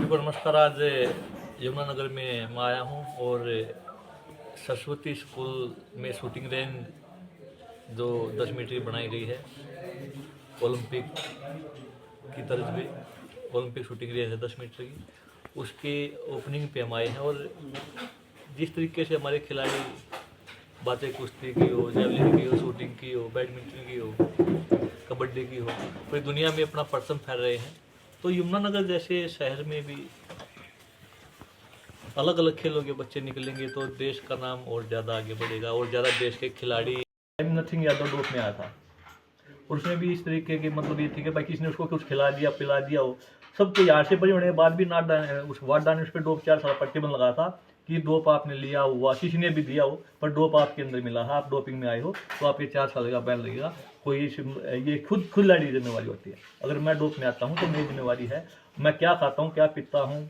को नमस्कार। आज यमुनानगर में मैं आया हूँ और सरस्वती स्कूल में शूटिंग रेंज जो 10 मीटर की बनाई गई है ओलंपिक की तर्ज पे, ओलंपिक शूटिंग रेंज है 10 मीटर की, उसके ओपनिंग पे हम आए हैं। और जिस तरीके से हमारे खिलाड़ी बातें कुश्ती की हो, जेवलिन की हो, शूटिंग की हो, बैडमिंटन की हो, कबड्डी की हो, पूरी दुनिया में अपना परचम फैल रहे हैं, तो यमुनानगर जैसे शहर में भी अलग अलग खेलों के बच्चे निकलेंगे तो देश का नाम और ज़्यादा आगे बढ़ेगा और ज़्यादा देश के खिलाड़ी। नथिंग यादव डोप में आया था और उसमें भी इस तरीके के मतलब ये थी कि भाई किसी ने उसको कुछ खिला दिया पिला दिया हो, सबको यहाँ से बड़े होने के बाद भी नाट उस वार्ड डाने उस पर डोप 4 साल प्रतिबंध लगा था कि डोप आपने लिया हुआ किसी ने भी दिया हो पर डोप आपके अंदर मिला है, आप डोपिंग में आए हो तो आपके 4 साल का बैन लगेगा। कोई ये खुद खिलाड़ी जिम्मेवारी होती है। अगर मैं डोप में आता हूँ तो मेरी जिम्मेवारी है, मैं क्या खाता हूँ क्या पीता हूँ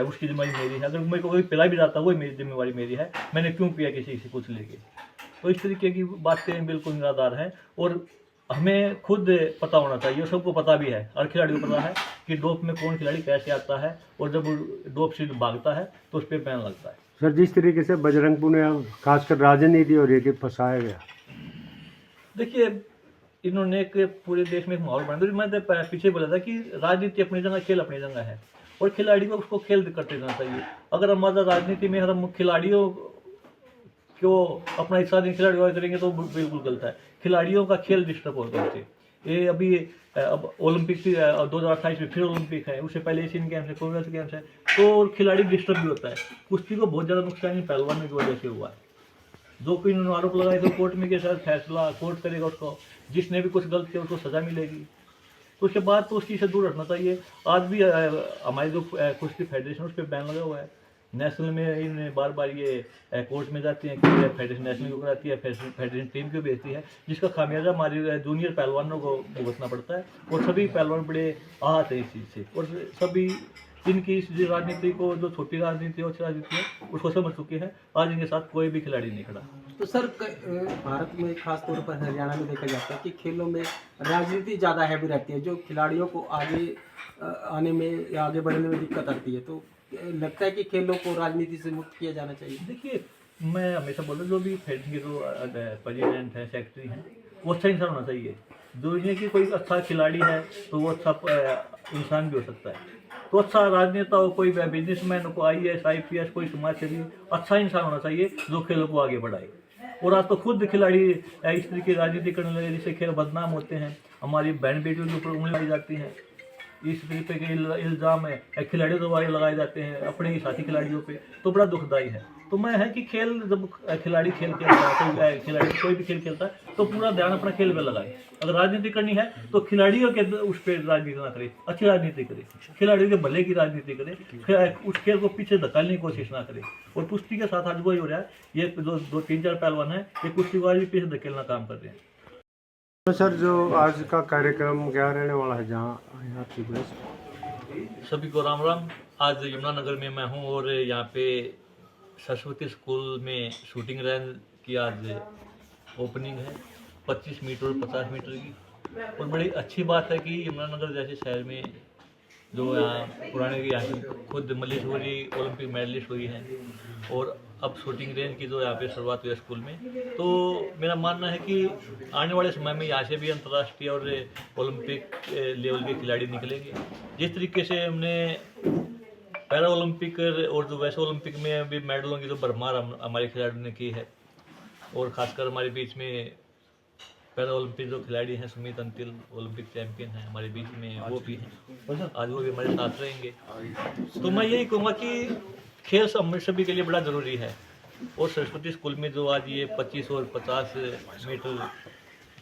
उसकी जिम्मेवारी मेरी है। अगर मेरे को कोई पिला भी जाता है वो मेरी जिम्मेवारी मेरी है, मैंने क्यों पिया किसी से कुछ लेके। तो इस तरीके की बातें बिल्कुल निराधार हैं और हमें खुद पता होना चाहिए, सबको पता भी है, हर खिलाड़ी को पता है कि डोप में कौन खिलाड़ी कैसे आता है और जब डोप से भागता है तो उस पर बैन लगता है। सर, जिस तरीके से बजरंग पुनिया खासकर राजनीति और ये फंसाया गया, देखिए इन्होंने एक पूरे देश में एक माहौल बना दिया। मैं पीछे बोला था कि राजनीति अपनी जगह, खेल अपनी जगह है और खिलाड़ी को उसको खेल करते रहना चाहिए। अगर हमारा राजनीति में हम खिलाड़ियों को अपना हिस्सा नहीं खिलाड़ी करेंगे तो बिल्कुल गलत है। खिलाड़ियों का खेल डिस्टर्ब होगा उससे। ये अभी अब ओलंपिक 2028 में फिर ओलंपिक है, उससे पहले एशियन गेम्स है, कॉमनवेल्थ गेम्स है, तो खिलाड़ी डिस्टर्ब भी होता है। कुश्ती को बहुत ज़्यादा नुकसान पहलवान की वजह से हुआ है। जो कोई इन्होंने आरोप लगाए तो कोर्ट में के साथ फैसला कोर्ट करेगा, उसको जिसने भी कुछ गलत किया उसको सज़ा मिलेगी। तो उसके बाद तो उस चीज़ से दूर रखना चाहिए। आज भी हमारी जो कुश्ती फेडरेशन उस पर बैन लगा हुआ है। नेशनल में इन बार बार ये कोर्ट में जाती हैं कि फेडरेशन नेशनल को कराती है, फेडरेशन टीम को भेजती है, जिसका खामियाजा हमारे जूनियर पहलवानों को भुगतना पड़ता है। और सभी पहलवान बड़े आहत हैं इस चीज़ से और सभी इनकी इस राजनीति को, जो छोटी राजनीति और राजनीति है, उसको समझ चुके हैं। आज इनके साथ कोई भी खिलाड़ी नहीं खड़ा। तो सर भारत में खास तौर पर हरियाणा में देखा जाता है कि खेलों में राजनीति ज़्यादा हैवी रहती है, जो खिलाड़ियों को आगे आने में या आगे बढ़ने में दिक्कत आती है। तो लगता है कि खेलों को राजनीति से मुक्त किया जाना चाहिए। देखिए मैं हमेशा बोल रहा हूँ, जो भी फेडरेशन के जो प्रेसिडेंट है, सेक्रेटरी हैं, वो अच्छा इंसान होना चाहिए। जो ये कि कोई अच्छा खिलाड़ी है तो वो अच्छा इंसान भी हो सकता है। तो अच्छा राजनेता हो, कोई बिजनेसमैन हो, कोई IAS IPS, कोई समाज सेवी, अच्छा इंसान होना चाहिए जो खेलों को आगे बढ़ाए। और आज तो खुद खिलाड़ी इस तरीके की राजनीति करने लगे जिससे खेल बदनाम होते हैं। हमारी बहन बेटियों के ऊपर उंगली लगाई जाती हैं, इस तरीके के इल्ज़ाम है खिलाड़ियों द्वारा लगाए जाते हैं अपने ही साथी खिलाड़ियों पे, तो बड़ा दुखदायी है। तो मैं है कि खेल जब खिलाड़ी खेल खेलता है, कोई खिलाड़ी कोई भी खेल खेलता है तो पूरा ध्यान अपना खेल पे लगाए। अगर राजनीति करनी है तो खिलाड़ियों के उस पर राजनीति ना करे, अच्छी राजनीति करे, खिलाड़ियों के भले की राजनीति करे, उस खेल को पीछे धकालने की कोशिश ना करे। और कुश्ती के साथ आज वही हो रहा है, ये जो 2-3-4 पहलवान है ये कुश्ती को आज भी पीछे धकेलना काम कर रहे हैं। तो सर, जो आज का कार्यक्रम क्या रहने वाला है, जहाँ आपकी सभी को राम राम। आज यमुनानगर में मैं हूँ और यहाँ पे सरस्वती स्कूल में शूटिंग रेंज की आज ओपनिंग है 25 मीटर और 50 मीटर की। और बड़ी अच्छी बात है कि यमुनानगर जैसे शहर में जो यहाँ पुराने यहाँ खुद मल्लेश्वरी ओलंपिक मेडलिस्ट हुई हैं और अब शूटिंग रेंज की जो यहाँ पे शुरुआत हुई है स्कूल में, तो मेरा मानना है कि आने वाले समय में यहाँ से भी अंतर्राष्ट्रीय और ओलंपिक लेवल के खिलाड़ी निकलेंगे। जिस तरीके से हमने पैरा ओलंपिक और जो वैसे ओलंपिक में भी मेडलों की जो भरमार हमारे खिलाड़ियों ने की है, और ख़ासकर हमारे बीच में पैरा ओलंपिक जो खिलाड़ी हैं सुमित अंतिल ओलंपिक चैंपियन हैं हमारे बीच में, वो भी हैं, आज वो भी हमारे साथ रहेंगे। तो मैं यही कहूँगा कि खेल सभी के लिए बड़ा ज़रूरी है। और सरस्वती स्कूल में जो आज ये 25 और 50 मीटर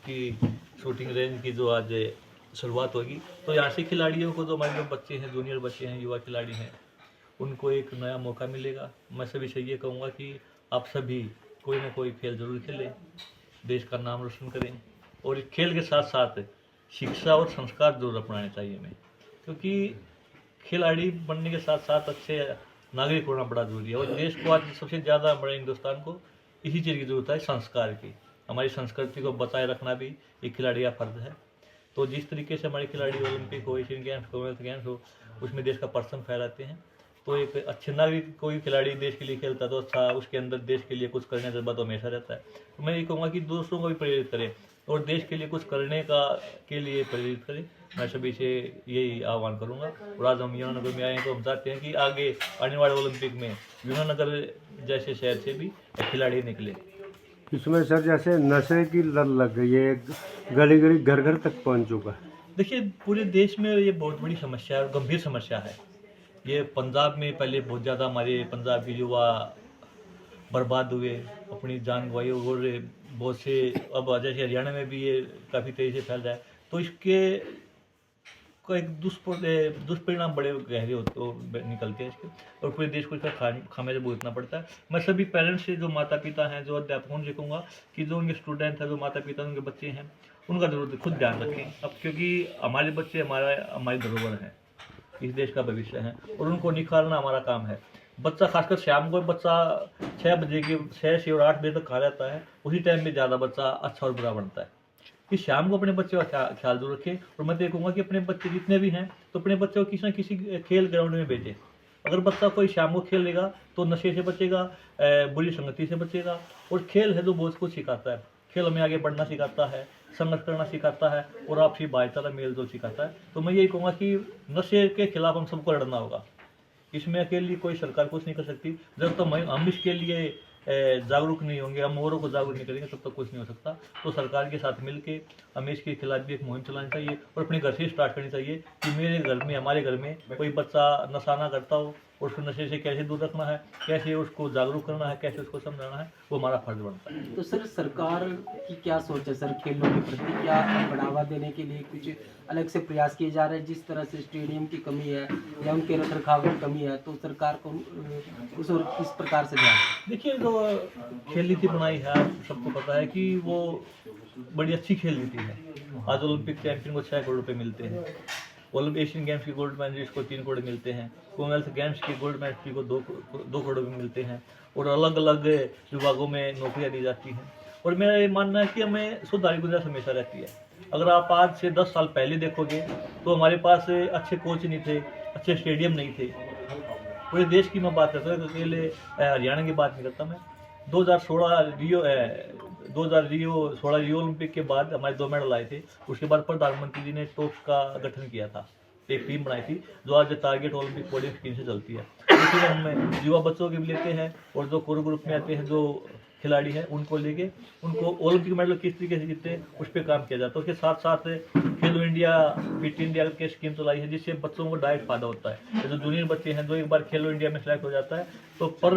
की शूटिंग रेंज की जो आज शुरुआत होगी, तो यहाँ से खिलाड़ियों को, जो हमारे जो बच्चे हैं, जूनियर बच्चे हैं, युवा खिलाड़ी हैं, उनको एक नया मौका मिलेगा। मैं सभी से ये कहूँगा कि आप सभी कोई ना कोई खेल जरूर खेलें, देश का नाम रोशन करें। और खेल के साथ साथ शिक्षा और संस्कार जरूर अपनाने चाहिए हमें, क्योंकि खिलाड़ी बनने के साथ साथ अच्छे नागरिक होना बड़ा जरूरी है। और देश को आज सबसे ज़्यादा बड़े हिंदुस्तान को इसी चीज़ की जरूरत है, संस्कार की। हमारी संस्कृति को बचाए रखना भी एक खिलाड़ी का फर्ज है। तो जिस तरीके से हमारे खिलाड़ी ओलंपिक हो, एशियन गेम्स, कॉमनवेल्थ गेम्स हो, उसमें देश का पर्चम फहराते हैं, तो एक अच्छे नागरिक कोई खिलाड़ी देश के लिए खेलता है तो अच्छा उसके अंदर देश के लिए कुछ करने का जज्बा तो हमेशा रहता है। तो मैं ये कहूँगा कि दूसरों को भी प्रेरित करें और देश के लिए कुछ करने का के लिए प्रेरित करें। मैं सभी से यही आह्वान करूँगा। और आज हम यमुनानगर में आए हैं तो हम चाहते हैं कि आगे आने वाले ओलंपिक में यमुनानगर जैसे शहर से भी खिलाड़ी निकले। इसमें सर जैसे नशे की लत लग गई है, गली गली घर घर तक पहुंच चुका है। देखिए पूरे देश में ये बहुत बड़ी समस्या है और गंभीर समस्या है। ये पंजाब में पहले बहुत ज़्यादा हमारे पंजाब के युवा बर्बाद हुए, अपनी जान गंवाई, और बहुत से अब जैसे हरियाणा में भी ये काफ़ी तेज़ी से फैल रहा है। तो इसके को एक दुष्परिणाम बड़े गहरे होते निकलते हैं इसके, और पूरे देश को इसका खामियाजा भुगतना पड़ता है। मैं सभी पेरेंट्स से, जो माता पिता हैं, जो अध्यापकों से कहूँगा कि जो उनके स्टूडेंट हैं, जो माता पिता उनके बच्चे हैं, उनका जरूर खुद ध्यान रखें अब, क्योंकि हमारे बच्चे हमारी धरोहर हैं, इस देश का भविष्य है और उनको निखारना हमारा काम है। बच्चा खासकर शाम को बच्चा 6 से और 8 बजे तक खा रहता है, उसी टाइम में ज़्यादा बच्चा अच्छा और बुरा बनता है। कि शाम को अपने बच्चे का ख्याल जरूर रखें। और मैं देखूंगा कि अपने बच्चे जितने भी हैं तो अपने बच्चों को किसी न किसी खेल ग्राउंड में भेजें। अगर बच्चा कोई शाम को खेलेगा तो नशे से बचेगा, बुरी संगति से बचेगा। और खेल है जो बहुत कुछ सिखाता है। खेल हमें आगे बढ़ना सिखाता है, संघर्ष करना सिखाता है और आपसी भाईचारा मेल जोल सिखाता है। तो मैं यही कहूँगा कि नशे के खिलाफ हम सबको लड़ना होगा। इसमें अकेली कोई सरकार कुछ नहीं कर सकती। जब तक हम इसके लिए जागरूक नहीं होंगे, हम औरों को जागरूक नहीं करेंगे, तब तक कुछ नहीं हो सकता। तो सरकार के साथ मिलके हमें इसके खिलाफ भी एक मुहिम चलानी चाहिए और अपने घर से स्टार्ट करनी चाहिए कि मेरे घर में, हमारे घर में कोई बच्चा नशा ना करता हो और उसको नशे से कैसे दूर रखना है, कैसे उसको जागरूक करना है, कैसे उसको समझाना है, वो हमारा फर्ज बनता है। तो सर सरकार की क्या सोच है सर, खेलों के प्रति क्या बढ़ावा देने के लिए कुछ अलग से प्रयास किए जा रहे हैं? जिस तरह से स्टेडियम की कमी है या उनके रखरखाव की कमी है, तो सरकार को उस और किस प्रकार से ध्यान? देखिए, जो खेल नीति बनाई है, आप सबको पता है कि वो बड़ी अच्छी खेल नीति है। आज ओलंपिक चैंपियन को 6 करोड़ रुपए मिलते हैं, एशियन गेम्स की गोल्ड मेडलिस्ट को 3 करोड़ मिलते हैं, कॉमनवेल्थ गेम्स की गोल्ड मेडलिस्ट को 2 करोड़ मिलते हैं और अलग अलग विभागों में नौकरियां दी जाती हैं। और मेरा ये मानना है कि हमें सुधार गुंजाइश हमेशा रहती है। अगर आप आज से 10 साल पहले देखोगे तो हमारे पास अच्छे कोच नहीं थे, अच्छे स्टेडियम नहीं थे। पूरे देश की मैं बात करता हूँ, अकेले हरियाणा की बात नहीं करता मैं। 2016 रियो ओलंपिक के बाद हमारे 2 मेडल आए थे। उसके बाद प्रधानमंत्री जी ने टॉप्स का गठन किया था, एक टीम बनाई थी जो आज टारगेट ओलंपिक पोडियम स्कीम से चलती है। इसलिए हम युवा बच्चों के भी लेते हैं और जो कोर ग्रुप में आते हैं जो खिलाड़ी हैं उनको लेके उनको ओलंपिक मेडल किस तरीके से जीतते हैं उस पर काम किया जाता है। उसके साथ साथ खेलो इंडिया, फिट इंडिया की स्कीम चलाई है, जिससे बच्चों को डायरेक्ट फायदा होता है। जो जूनियर बच्चे हैं, जो एक बार खेलो इंडिया में सेलेक्ट हो जाता है तो पर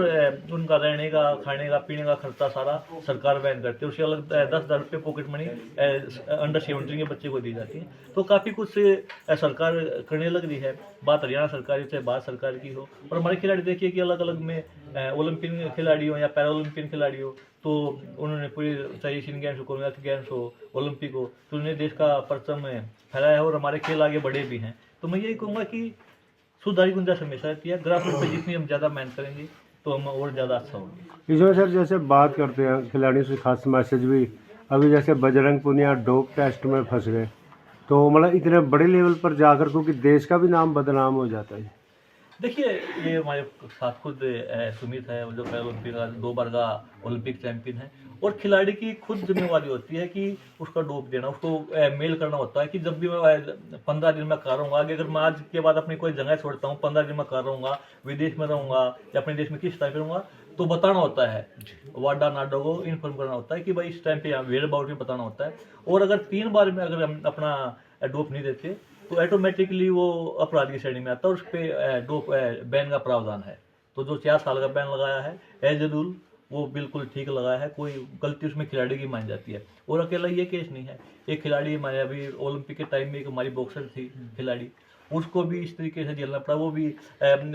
उनका रहने का, खाने का, पीने का खर्चा सारा सरकार वहन करती है। उसके अलग 10,000 रुपये पॉकेट मनी अंडर 17 के बच्चे को दी जाती है। तो काफ़ी कुछ सरकार करने लग रही है। बात हरियाणा सरकार चाहे भारत सरकार की हो। और हमारे खिलाड़ी देखिए कि अलग अलग में ओलंपिक खिलाड़ी हो या पैरा ओलंपिक खिलाड़ी हो, तो उन्होंने पूरी चाहे एशियन गेम्स हो, कॉमनवेल्थ गेम्स हो, ओलंपिक हो, तो उन्होंने देश का परचम फैलाया है और हमारे खेल आगे बढ़े भी हैं। तो मैं यही कहूँगा कि सुधारी गुंजाइश हमेशा रहती है। ग्रासरूट पे जितनी हम ज़्यादा मेहनत करेंगे तो हम और ज़्यादा अच्छा होंगे। इसमें सर जैसे बात करते हैं खिलाड़ियों से, खास मैसेज भी अभी जैसे बजरंग पुनिया डोप टेस्ट में फंस गए, तो मतलब इतने बड़े लेवल पर जाकर क्योंकि देश का भी नाम बदनाम हो जाता है। देखिए, ये हमारे साथ खुद सुमित है जो पैरा ओलंपिक का 2 बार का ओलंपिक चैंपियन है। और खिलाड़ी की खुद जिम्मेवारी होती है कि उसका डोप देना, उसको मेल करना होता है कि जब भी मैं 15 दिन में कर रहूँगा, आगे अगर मैं आज के बाद अपनी कोई जगह छोड़ता हूँ, 15 दिन में कर रहूँगा, विदेश में रहूँगा या अपने देश में किस टाइम पे रहूँगा, तो बताना होता है, वाडा नाडो को इन्फॉर्म करना होता है कि भाई इस टाइम पे यहाँ वेयर अबाउट में बताना होता है। और अगर 3 बार में अगर हम अपना डोप नहीं देते तो ऑटोमेटिकली वो अपराध की श्रेणी में आता है और उस पर डोप बैन का प्रावधान है। तो जो 4 साल का बैन लगाया है एज ए रूल, वो बिल्कुल ठीक लगाया है। कोई गलती उसमें खिलाड़ी की मान जाती है। और अकेला ये केस नहीं है, एक खिलाड़ी हमारे अभी ओलंपिक के टाइम में एक हमारी बॉक्सर थी खिलाड़ी, उसको भी इस तरीके से झेलना पड़ा। वो भी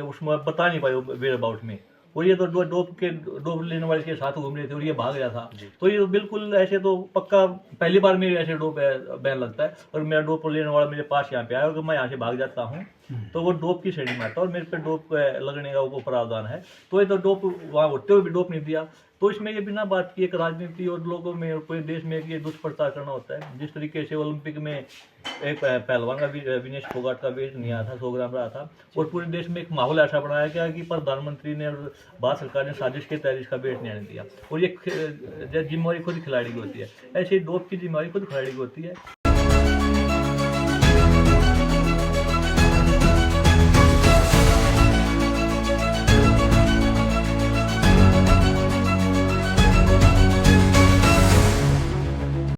उसमें बता नहीं पाए वेयर अबाउट में, और ये तो डोप लेने वाले के साथ घूम रहे थे और ये भाग गया था। तो ये बिल्कुल ऐसे तो पक्का पहली बार मेरे ऐसे डोप बैन लगता है और मेरा डोप लेने वाला मेरे पास यहाँ पे आया और मैं यहाँ से भाग जाता हूँ तो वो डोप की श्रेणी में आता है और मेरे पे डोप लगने का वो प्रावधान है। तो ये तो डोप वहाँ होते हुए भी डोप नहीं दिया, तो इसमें ये बिना बात की एक राजनीति और लोगों में और पूरे देश में ये दुष्प्रचार करना होता है। जिस तरीके से ओलंपिक में एक पहलवान का विनेश फोगाट का वेट नहीं आया था, 100 ग्राम रहा था, और पूरे देश में एक माहौल ऐसा बनाया गया कि प्रधानमंत्री ने और भारत सरकार ने साजिश के तहत इसका वेट नहीं आने दिया। और ये जिम्मेवारी खुद खिलाड़ी की होती है, ऐसे ही डोप की जिम्मेवारी खुद खिलाड़ी की होती है।